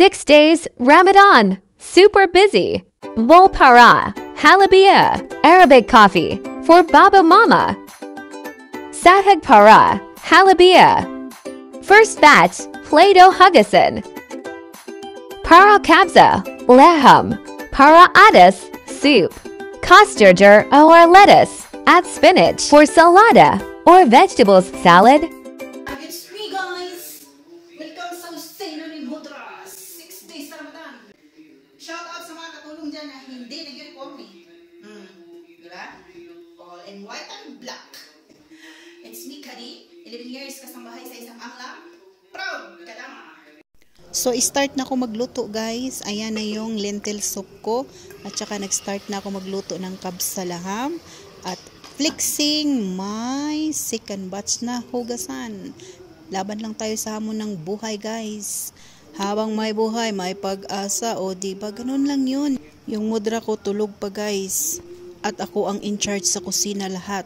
6 days Ramadan. Super busy. Wol para, halabia, Arabic coffee for Baba Mama. Sahag para, halabia. First batch, Play-Doh Hugasin. Para kabza, leham. Para adas, soup. Costarger or lettuce, add spinach for salada or vegetables salad. It's me guys! Welcome sa Sustainable Mudras! 6 days na Ramadan! Shout out sa mga katulong dyan na hindi nag-uniform eh. Diba? All in white and black. It's me, Kari. 11 years kasambahay sa isang angla. Proud! Kadama! So, start na ako magluto guys. Ayan na yung lentil soup ko. At saka nag-start na ako magluto ng kabsalaham. At flexing my second batch na hugasan. Laban lang tayo sa hamon ng buhay guys. Habang may buhay, may pag-asa. O diba, ganun lang yun. Yung mudra ko tulog pa guys. At ako ang in charge sa kusina lahat.